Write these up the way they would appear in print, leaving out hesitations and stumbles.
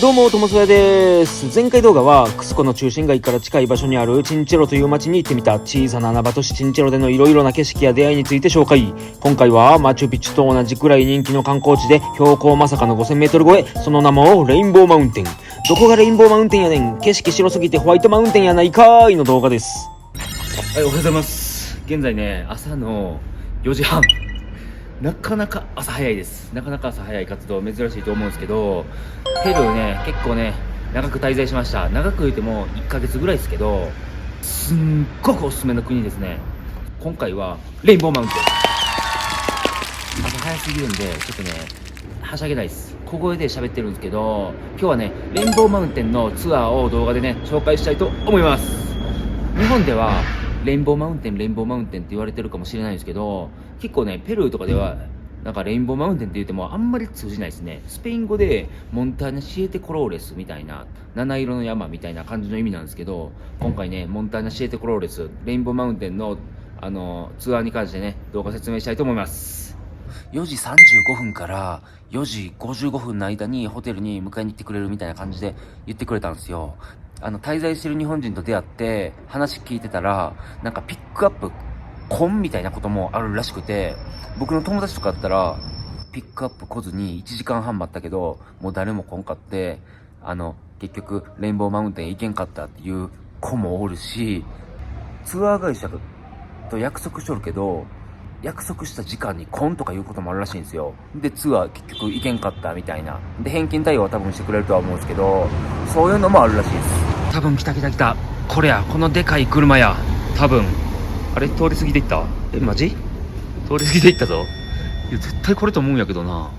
どうも、ともそやです。前回動画はクスコの中心街から近い場所にあるチンチェロという町に行ってみた小さな穴場都市チンチェロでのいろいろな景色や出会いについて紹介。今回はマチュピチュと同じくらい人気の観光地で標高まさかの 5000m 超え、その名もレインボーマウンテン。どこがレインボーマウンテンやねん、景色白すぎてホワイトマウンテンやないかーいの動画です。はい、おはようございます。現在ね、朝の4時半。なかなか朝早いです。なかなか朝早い活動珍しいと思うんですけど、ペルーね、結構ね、長く滞在しました。長く言っても1ヶ月ぐらいですけど、すんごくおすすめの国ですね。今回はレインボーマウンテン。朝早すぎるんで、ちょっとね、はしゃげないです。小声で喋ってるんですけど、今日はね、レインボーマウンテンのツアーを動画でね、紹介したいと思います。日本ではレインボーマウンテンって言われてるかもしれないんですけど、結構ね、ペルーとかではなんかレインボーマウンテンって言ってもあんまり通じないですね。スペイン語でモンターニャシエテコローレスみたいな、七色の山みたいな感じの意味なんですけど、今回ね、モンターニャシエテコローレスレインボーマウンテンのツアーに関してね、動画説明したいと思います。4時35分から4時55分の間にホテルに迎えに行ってくれるみたいな感じで言ってくれたんですよ。滞在してる日本人と出会って話聞いてたら、なんかピックアップ婚みたいなこともあるらしくて、僕の友達とかだったらピックアップ来ずに1時間半待ったけどもう誰も来んかって、結局レインボーマウンテン行けんかったっていう子もおるし、ツアー会社と約束しとるけど約束した時間に来んとかいうこともあるらしいんですよ。で、ツアー結局行けんかったみたいな。で、返金対応は多分してくれるとは思うんですけど、そういうのもあるらしいです。多分来た。これや、このでかい車や。多分。あれ、通り過ぎていった？マジ？通り過ぎていったぞ。いや、絶対これと思うんやけどな。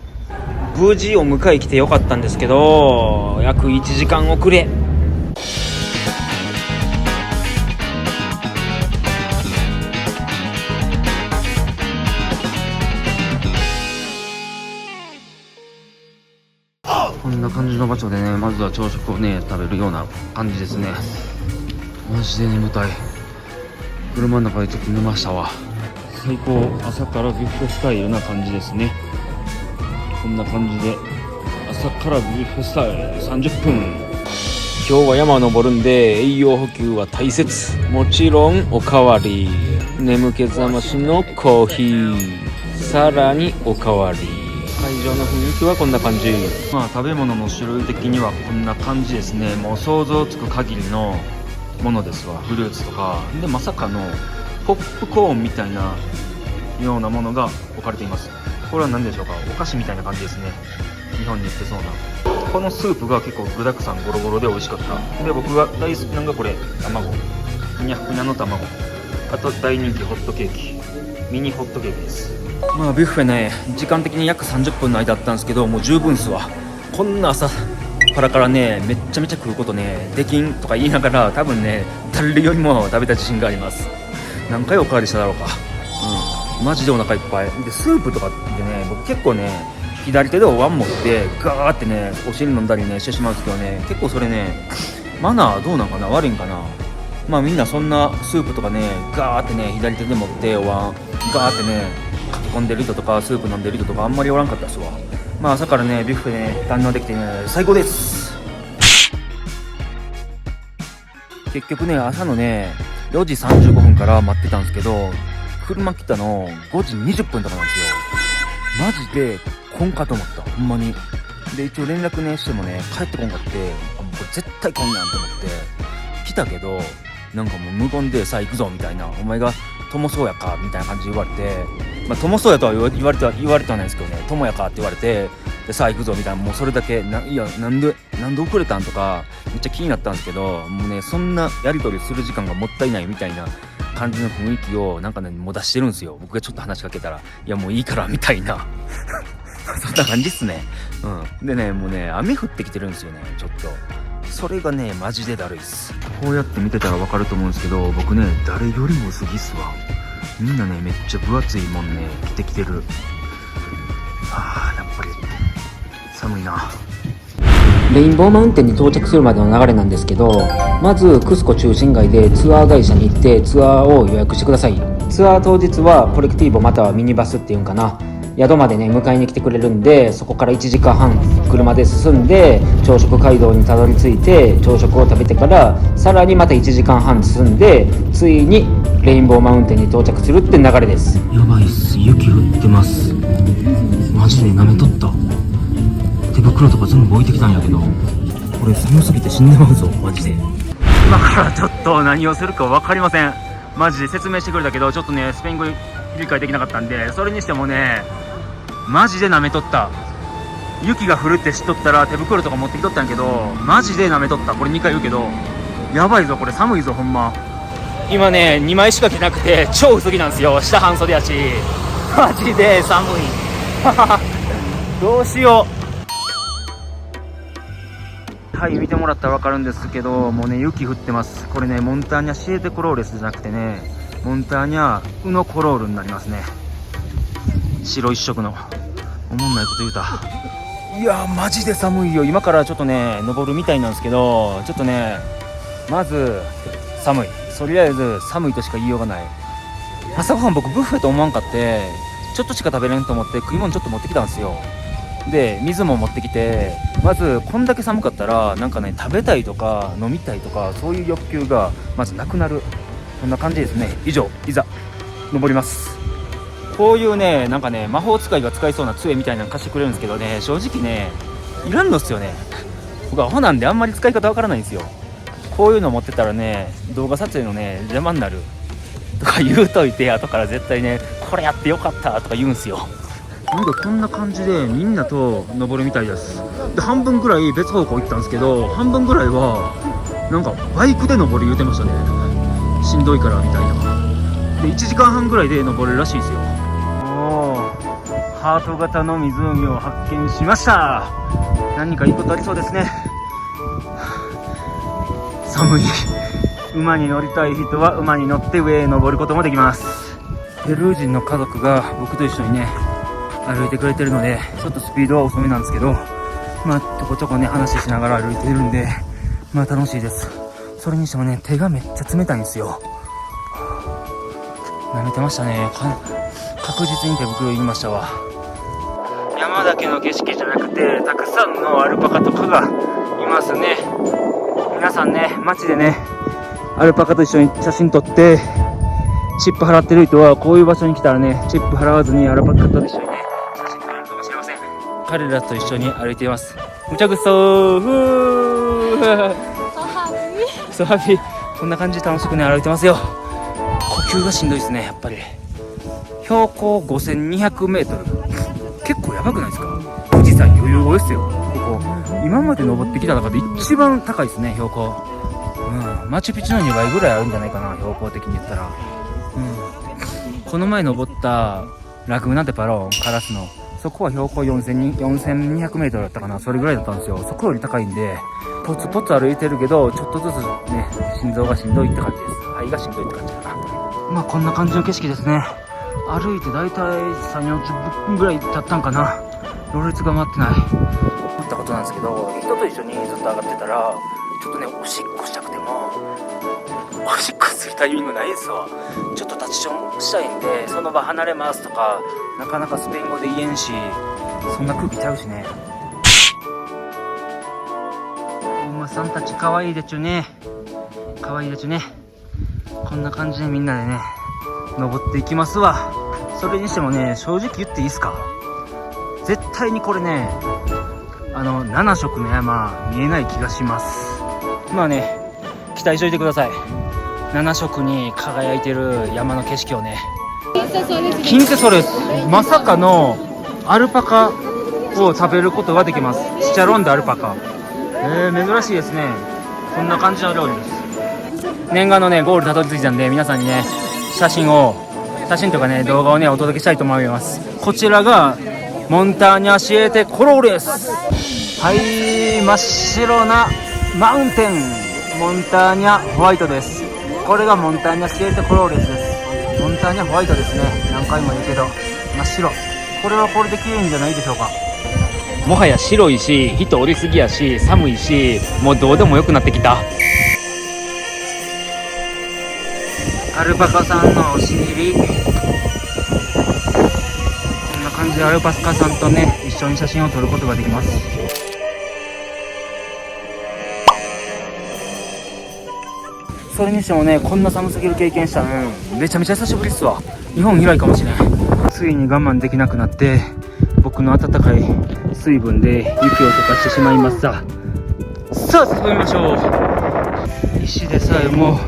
無事お迎え来てよかったんですけど、約1時間遅れ。こんな感じの場所でね、まずは朝食をね、食べるような感じですね。マジで眠たい。車の中でちょっと寝ましたわ。最高、朝からビュッフェスタイルな感じですね。こんな感じで朝からビュッフェスタイル30分。今日は山登るんで栄養補給は大切。もちろんおかわり、眠気覚ましのコーヒー、さらにおかわり。会場の雰囲気はこんな感じ。まあ食べ物の種類的にはこんな感じですね。もう想像つく限りのものですわ。フルーツとかで、まさかのポップコーンみたいなようなものが置かれています。これは何でしょうか。お菓子みたいな感じですね。日本に売ってそうな。このスープが結構具だくさんゴロゴロで美味しかった。で、僕が大好きなのがこれ、卵、ふにゃふにゃの卵、あと大人気ホットケーキ、ミニホットケーキです。まあビュッフェね、時間的に約30分の間だったんですけど、もう十分っすわ。こんな朝からね、めっちゃ食うことねできんとか言いながら、多分ね、誰よりも食べた自信があります。何回おかわりしただろうか。マジでお腹いっぱいで、スープとかでね、僕結構ね、左手でお椀持ってガーってね、お汁飲んだりねしてしまうんですけどね、結構それね、マナーどうなんかな、悪いんかな。まあみんなそんなスープとかね、ガーってね、左手で持ってお椀ガーってね、かき込んでる人とかスープ飲んでる人とかあんまりおらんかったっすわ。まあ朝からね、ビュッフェね、堪能できてね、最高です。結局ね、朝のね、4時35分から待ってたんですけど、車来たの5時20分とかなんですよ。マジで来んかと思った、ほんまに。で、一応連絡ねしてもね、帰ってこんかって、もうこれ絶対来んやんと思って来たけど、なんかもう無言で、さあ行くぞみたいな、お前が友そうやかみたいな感じで言われて、まあ友そうやとは言われてはないですけどね、友やかって言われて、でさあ行くぞみたいな、もうそれだけいや、なんで遅れたんとかめっちゃ気になったんですけど、もうね、そんなやり取りする時間がもったいないみたいな感じの雰囲気をなんかね、もう出してるんですよ。僕がちょっと話しかけたら、いやもういいからみたいなそんな感じっすね。でね、もうね、雨降ってきてるんですよね、ちょっと。それがね、マジでだるいっす。こうやって見てたらわかると思うんですけど、僕ね、誰よりも薄着っすわ。みんなね、めっちゃ分厚いもんね、着てきてる。やっぱり寒いな。レインボーマウンテンに到着するまでの流れなんですけど、まずクスコ中心街でツアー会社に行ってツアーを予約してください。ツアー当日はコレクティーボまたはミニバスっていうんかな、宿までね迎えに来てくれるんで、そこから1時間半車で進んで朝食街道にたどり着いて朝食を食べてからさらにまた1時間半進んでついにレインボーマウンテンに到着するって流れです。やばいっす、雪降ってます。マジで舐めとった。手袋とか全部置いてきたんやけど、これ寒すぎて死んでまうぞマジで。今からちょっと何をするか分かりません。マジで説明してくれたけどちょっとねスペイン語理解できなかったんで、それにしてもねマジで舐めとった。雪が降るって知っとったら手袋とか持ってきとったんやけど、マジで舐めとった。これ2回言うけどやばいぞ、これ寒いぞほんま。今ね2枚しか着なくて超薄着なんですよ。下半袖やしマジで寒いどうしよう。はい、見てもらったら分かるんですけど、もうね雪降ってます。これねモンターニャシエテコローレスじゃなくてねモンターニャウノコロールになりますね。白一色のおもんないこと言うた。いやマジで寒いよ。今からちょっとね登るみたいなんですけど、ちょっとねまず寒い、とりあえず寒いとしか言いようがない。朝ごはん僕ブッフェと思わんかってちょっとしか食べれんと思って食い物ちょっと持ってきたんですよ。で水も持ってきて、まずこんだけ寒かったらなんかね食べたいとか飲みたいとかそういう欲求がまずなくなる。こんな感じですね。以上、いざ登ります。こういうねなんかね魔法使いが使いそうな杖みたいなの貸してくれるんですけどね、正直ねいらんのっすよね。僕はアホなんであんまり使い方わからないんですよ。こういうの持ってたらね動画撮影のね邪魔になるとか言うといて、後から絶対ねこれやってよかったとか言うんすよ。なんかこんな感じでみんなと登るみたいです。で半分ぐらい別方向行ったんですけど、半分ぐらいはなんかバイクで登る言うてましたね。しんどいからみたいな。で1時間半ぐらいで登れるらしいですよ。ハート型の湖を発見しました。何かいいことありそうですね。寒い。馬に乗りたい人は馬に乗って上へ登ることもできます。ペルー人の家族が僕と一緒にね歩いてくれてるのでちょっとスピードは遅めなんですけど、まあちょこちょこね話しながら歩いてるんでまあ楽しいです。それにしてもね手がめっちゃ冷たいんですよ。舐めてましたね。確実に手袋言いましたわ。山だけの景色じゃなくてたくさんのアルパカとかがいますね。皆さんね街でねアルパカと一緒に写真撮ってチップ払ってる人はこういう場所に来たらねチップ払わずにアルパカと一緒にね写真撮れるかもしれません。彼らと一緒に歩いています。むちゃくそーソハビこんな感じで楽しくね歩いてますよ。呼吸がしんどいですね。やっぱり標高 5200m 結構やばくないですか。富士山余裕超えですよ。ここ今まで登ってきた中で一番高いですね標高。マチュピチュの2倍ぐらいあるんじゃないかな標高的に言ったら。この前登ったラグーナデパロンカラスのそこは標高 4200m だったかな、それぐらいだったんですよ。そこより高いんでポツポツ歩いてるけどちょっとずつね心臓がしんどいって感じです。肺がしんどいって感じかな。まあこんな感じの景色ですね。歩いてだいたい 3,40 分ぐらい経ったんかな。ろれつが回ってない思ったことなんですけど、人と一緒にずっと上がってたらちょっとねおしっこしたくてもおしっこするタイミングないですわ。ちょっと立ちションしたいんでその場離れますとかなかなかスペイン語で言えんし、そんな空気ちゃうしね。お馬さんたち可愛いでちゅね。可愛いでちゅね。こんな感じでみんなでね登っていきますわ。それにしてもね正直言っていいですか、絶対にこれね7色の山見えない気がします。まあね期待しといてください。7色に輝いてる山の景色をね。キンセソレス、まさかのアルパカを食べることができます。チチャロンでアルパカ、珍しいですね。こんな感じの料理です。念願のねゴールたどり着いたんで皆さんにね写真とかね動画をねお届けしたいと思います。こちらがモンターニャシエテコローレス。はい、真っ白なマウンテンモンターニャホワイトです。これがモンターニャシエテコローレスです。モンターニャホワイトですね。何回も言うけど真っ白。これはこれで綺麗じゃないでしょうか。もはや白いし人おりすぎやし寒いしもうどうでもよくなってきた。アルパカさんのお尻こんな感ルジ・アルパスカさんとね一緒に写真を撮ることができます。それにしてもね、こんな寒すぎる経験したのめちゃめちゃ久しぶりっすわ。日本以来かもしれん。ついに我慢できなくなって僕の温かい水分で雪を溶かしてしまいました。さあ進みましょう。石でさえも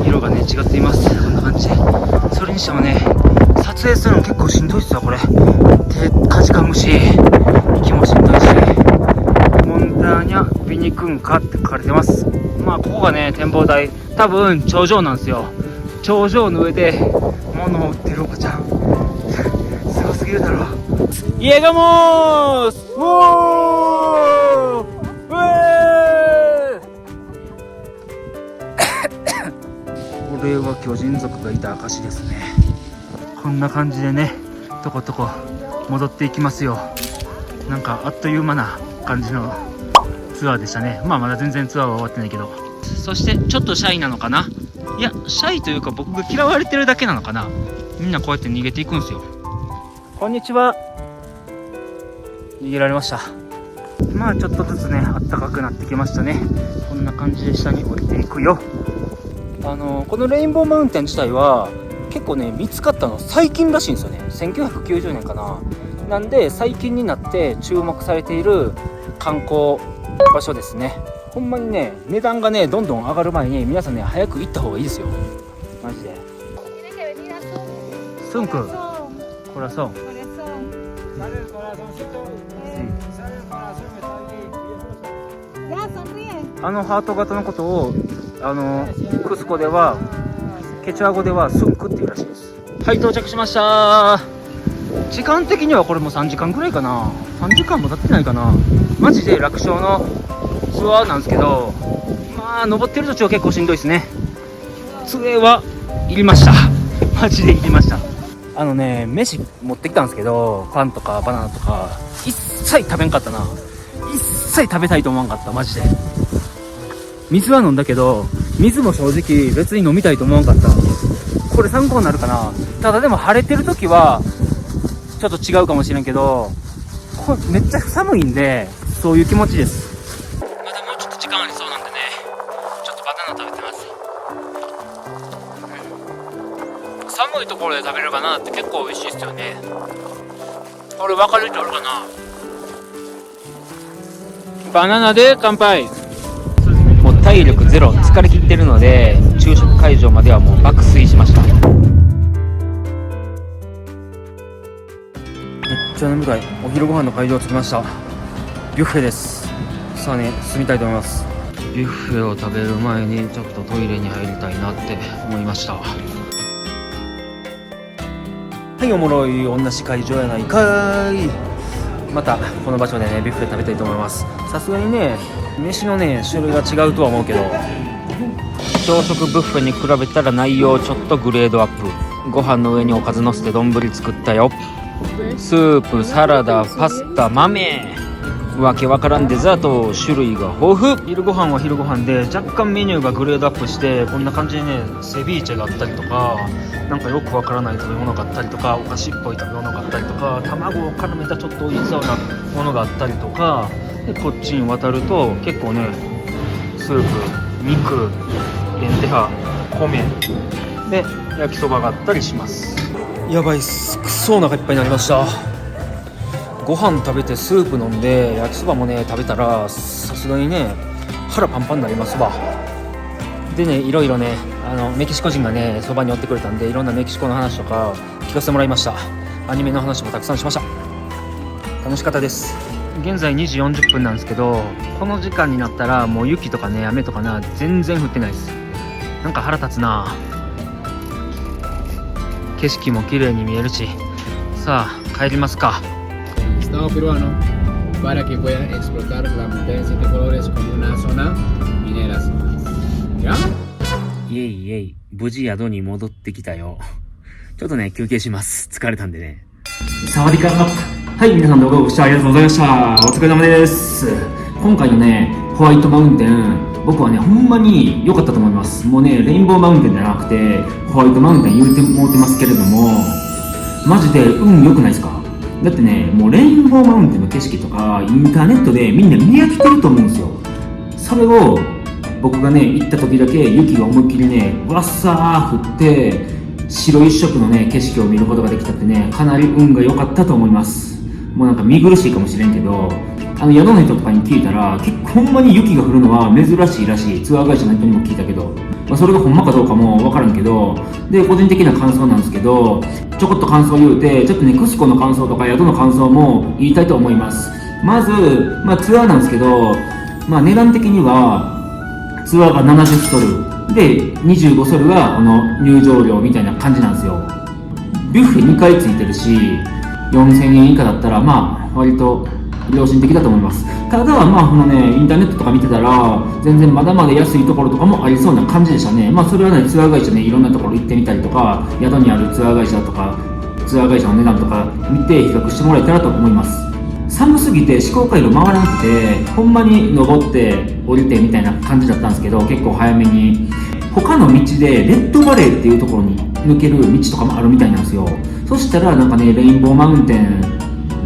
色がね違っています。こんな感じ。それにしてもね撮影するの結構しんどいっすわ。これ手かじかむし息もしんどいし、モンターニャビニクンカって書かれてます。まあここがね展望台、多分頂上なんですよ。頂上の上で物を売ってるおばちゃんすごすぎるだろ。Llegamos! ¡Wow!これは巨人族がいた証ですね。こんな感じでねとことこ戻っていきますよ。なんかあっという間な感じのツアーでしたね。まあまだ全然ツアーは終わってないけど。そしてちょっとシャイなのかな。いやシャイというか僕が嫌われてるだけなのかな。みんなこうやって逃げていくんですよ。こんにちは。逃げられました。まあちょっとずつね暖かくなってきましたね。こんな感じで下に降りていくよ。このレインボーマウンテン自体は結構ね見つかったの最近らしいんですよね。1990年かな。なんで最近になって注目されている観光場所ですね。ほんまにね値段がねどんどん上がる前に皆さんね早く行った方がいいですよマジで。スンクコラソンハート型のことをクスコではケチュア語ではスンクっていうらしいです。はい、到着しました。時間的にはこれも3時間ぐらいかな。3時間も経ってないかな。マジで楽勝のツアーなんですけど、まあ登ってる途中は結構しんどいですね。杖はいりましたマジでいりました。飯持ってきたんですけどパンとかバナナとか一切食べんかったな。一切食べたいと思わんかったマジで。水は飲んだけど水も正直別に飲みたいと思わんかった。これ参考になるかな。ただでも晴れてる時はちょっと違うかもしれんけど、これめっちゃ寒いんでそういう気持ちです。まだもうちょっと時間ありそうなんでね、ちょっとバナナ食べてます。寒いところで食べるバナナって結構美味しいですよね。これ分かる人あるかな。バナナで乾杯。もう体力ゼロ、疲れ切ってるので昼食会場まではもう爆睡しました。めっちゃ眠たい。お昼ご飯の会場着きました。ビュッフェです。さあね進みたいと思います。ビュッフェを食べる前にちょっとトイレに入りたいなって思いました。はい、おもろい同じ会場やないかい。またこの場所でねビュッフェ食べたいと思います。さすがにね飯のね種類が違うとは思うけど、朝食ブッフェに比べたら内容ちょっとグレードアップ。ご飯の上におかずのせて丼作ったよ。スープ、サラダ、パスタ、豆、わけわからんデザート、種類が豊富。昼ご飯は昼ご飯で若干メニューがグレードアップして、こんな感じでねセビーチェがあったりとか、なんかよくわからない食べ物があったりとか、お菓子っぽい食べ物があったりとか、卵を絡めたちょっと美味しそうなものがあったりとかで、こっちに渡ると結構ねスープ、肉、レンテハ、米で焼きそばがあったりします。やばいっす、くそお腹いっぱいになりました。ご飯食べてスープ飲んで焼きそばもね食べたらさすがにね腹パンパンになりますわ。でねいろいろねメキシコ人がねそばに寄ってくれたんで、いろんなメキシコの話とか聞かせてもらいました。アニメの話もたくさんしました。楽しかったです。現在2時40分なんですけど、この時間になったらもう雪とかね雨とかな全然降ってないです。なんか腹立つな。景色も綺麗に見えるし、さあ帰りますか。Estado peruano para que puedan explotar la montaña de siete colores como una zona minera. ¿Ya? イエイイエイ、無事宿に戻ってきたよ。ちょっとね休憩します。疲れたんでね。サワディカー。はい、皆さん動画をご視聴ありがとうございました。お疲れ様です。今回のねホワイトマウンテン、僕はねほんまに良かったと思います。もうねレインボーマウンテンじゃなくてホワイトマウンテン言うてもうてますけれども、マジで運良くないですか？だってね、もうレインボーマウンテンの景色とかインターネットでみんな見飽きてると思うんですよ。それを僕がね行った時だけ雪が思いっきりねわっさー降って白一色のね景色を見ることができたってね、かなり運が良かったと思います。もうなんか見苦しいかもしれんけど、宿の人とかに聞いたら結構ほんまに雪が降るのは珍しいらしい。ツアー会社の人にも聞いたけど、それがほんまかどうかも分からんけど、で個人的な感想なんですけど、ちょこっと感想言うて、ちょっとねクスコの感想とか宿の感想も言いたいと思います。まず、ツアーなんですけど、値段的にはツアーが70ソルで25ソルが入場料みたいな感じなんですよ。ビュッフェ2回ついてるし、4000円以下だったら割と良心的だと思います。ただインターネットとか見てたら全然まだまだ安いところとかもありそうな感じでしたね。それはね、ツアー会社ね、いろんなところ行ってみたりとか、宿にあるツアー会社とかツアー会社の値段とか見て比較してもらえたらと思います。寒すぎて思考回路回らなくて、ほんまに登って降りてみたいな感じだったんですけど、結構早めに他の道でレッドバレーっていうところに抜ける道とかもあるみたいなんですよ。そしたらなんかね、レインボーマウンテン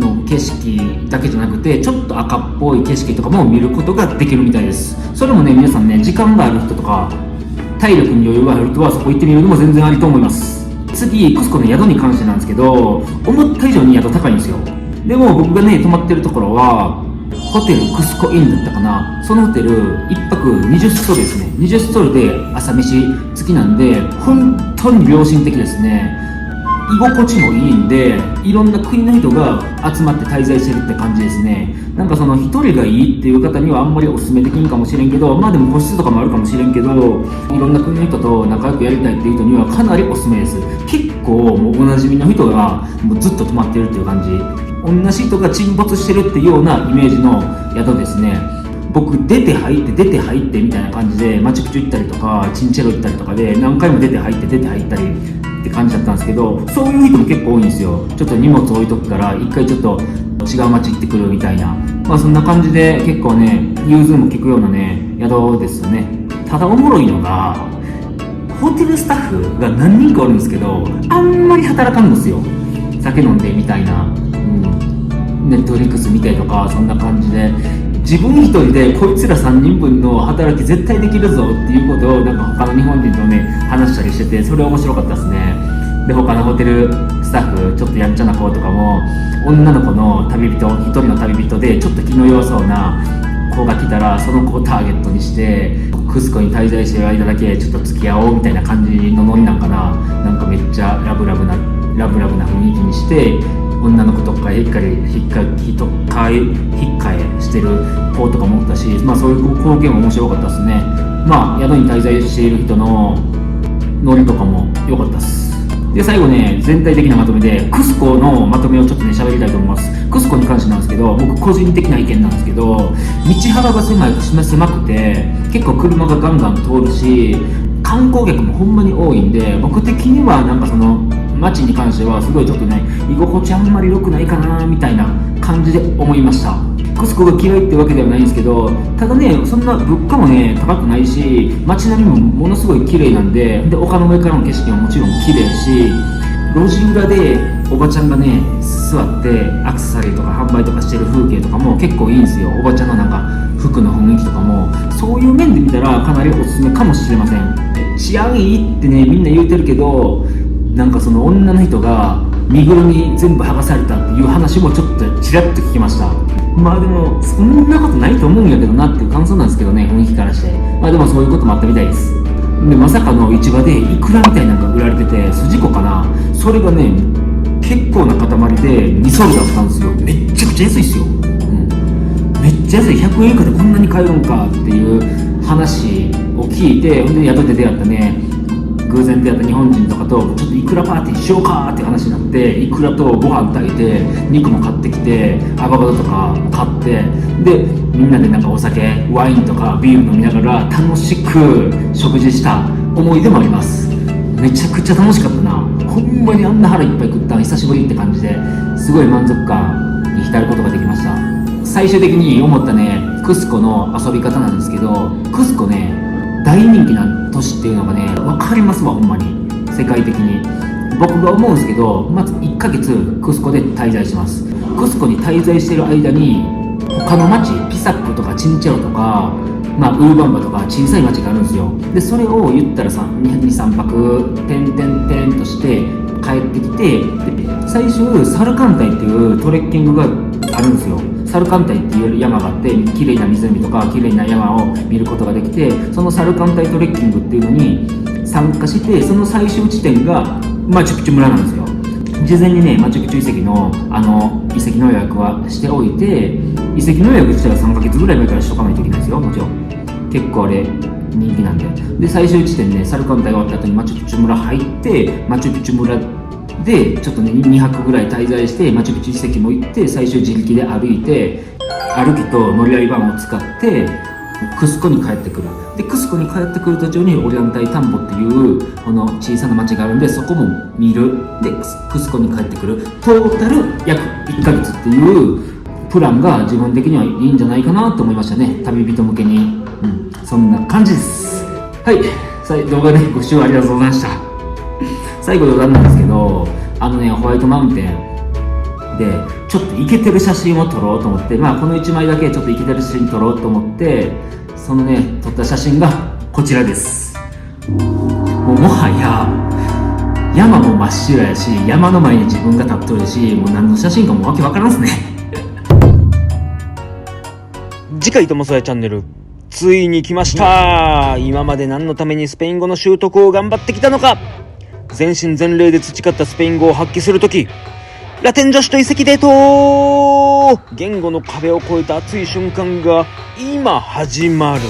の景色だけじゃなくてちょっと赤っぽい景色とかも見ることができるみたいです。それもね、皆さんね、時間がある人とか体力に余裕がある人はそこ行ってみるのも全然ありと思います。次、クスコの宿に関してなんですけど、思った以上に宿高いんですよ。でも僕がね泊まってるところはホテルクスコインだったかな。そのホテル1泊20ソルですね。20ソルで朝飯付きなんで、本当に良心的ですね。居心地もいいんで、いろんな国の人が集まって滞在してるって感じですね。なんかその一人がいいっていう方にはあんまりおすすめできんかもしれんけど、でも個室とかもあるかもしれんけど、いろんな国の人と仲良くやりたいっていう人にはかなりおすすめです。結構もうおなじみの人がもうずっと泊まってるっていう感じ。同じ人が沈没してるっていうようなイメージの宿ですね。僕出て入ってみたいな感じでマチュピチュ行ったりとかチンチェロ行ったりとかで何回も出て入ったりって感じだったんですけど、そういう人も結構多いんですよ。ちょっと荷物置いとくから一回ちょっと違う街行ってくるみたいな、そんな感じで結構ね融通も利くようなね宿ですよね。ただおもろいのがホテルスタッフが何人かおるんですけど、あんまり働かんですよ。酒飲んでみたいな、ネットフリックス見たりとか、そんな感じで自分一人でこいつら3人分の働き絶対できるぞっていうことをなんか他の日本人とね話したりしてて、それ面白かったですね。で他のホテルスタッフちょっとやんちゃな子とかも、女の子の旅人一人の旅人でちょっと気の弱そうな子が来たらその子をターゲットにしてクスコに滞在してる間だけちょっと付き合おうみたいな感じのノリなんかな。なんかめっちゃラブラブな雰囲気にして女の子とか引っかえしてる子とかもおったし、そういう光景も面白かったですね。宿に滞在している人のノリとかも良かったです。で最後ね、全体的なまとめでクスコのまとめをちょっとね喋りたいと思います。クスコに関してなんですけど、僕個人的な意見なんですけど、道幅が狭くて結構車がガンガン通るし、観光客もほんまに多いんで、僕的にはなんかその街に関してはすごいちょっとね居心地あんまり良くないかなみたいな感じで思いました。クスコが嫌いってわけではないんですけど、ただねそんな物価もね高くないし、街並みもものすごい綺麗なんで、丘の上からの景色ももちろん綺麗し、路地裏でおばちゃんがね座ってアクセサリーとか販売とかしてる風景とかも結構いいんですよ。おばちゃんのなんか服の雰囲気とかも、そういう面で見たらかなりおすすめかもしれません。治安いいってねみんな言うてるけど、なんかその女の人が身ぐるみ全部剥がされたっていう話もちょっとちらっと聞きました。でもそんなことないと思うんやけどなっていう感想なんですけどね、雰囲気からして。でもそういうこともあったみたいです。でまさかの市場でイクラみたいなのが売られてて、筋子かな、それがね結構な塊で2ソルだったんですよ。めっちゃくちゃ安いっすよ、めっちゃ安い。100円以下でこんなに買えるんかっていう話を聞いて、で宿で出会ったね偶然出会った日本人とかとちょっとイクラパーティーしようかっていう話になって、イクラとご飯炊いて肉も買ってきてアボカドとか買って、でみんなでなんかお酒ワインとかビール飲みながら楽しく食事した思い出もあります。めちゃくちゃ楽しかったな。ほんまにあんな腹いっぱい食ったの久しぶりって感じで、すごい満足感に浸ることができました。最終的に思ったねクスコの遊び方なんですけど、クスコね大人気な都市っていうのがね分かりますわ。ほんまに世界的に僕が思うんですけど、まず1ヶ月クスコで滞在します。クスコに滞在してる間に他の町、ピサックとかチンチェロとか、ウーバンバとか小さい町があるんですよ。でそれを言ったら2、3泊として帰ってきて、で最終サルカンタイっていうトレッキングがあるんですよ。サルカンタイっていう山があって、綺麗な湖とか綺麗な山を見ることができて、そのサルカンタイトレッキングっていうのに参加して、その最終地点がマチュピチュ村なんですよ。事前にね、マチュピチュ遺跡の遺跡の予約はしておいて、遺跡の予約自体は3ヶ月ぐらい前からしとかないといけないですよ。もちろん結構あれ人気なんで。で最終地点ね、サルカンタイが終わった後にマチュピチュ村入って、マチュピチュ村でちょっとね2泊ぐらい滞在して、マチュピチュ遺跡も行って、最終自力で歩きと乗り合いバンを使ってクスコに帰ってくる。でクスコに帰ってくる途中にオリアンタイ田んぼっていうこの小さな町があるんで、そこも見る。でクスコに帰ってくる。トータル約1ヶ月っていうプランが自分的にはいいんじゃないかなと思いましたね、旅人向けに。そんな感じです。はい、動画でご視聴ありがとうございました。最後余談なんですけど、ホワイトマウンテンでちょっとイケてる写真を撮ろうと思って、この1枚だけちょっとイケてる写真撮ろうと思って、そのね撮った写真がこちらです。もはや山も真っ白やし、山の前に自分が立っとるし、もう何の写真かもわけわからんすね。次回ともそやチャンネル、ついに来ました。今まで何のためにスペイン語の習得を頑張ってきたのか。全身全霊で培ったスペイン語を発揮するとき、ラテン女子と遺跡デート、言語の壁を越えた熱い瞬間が今始まる。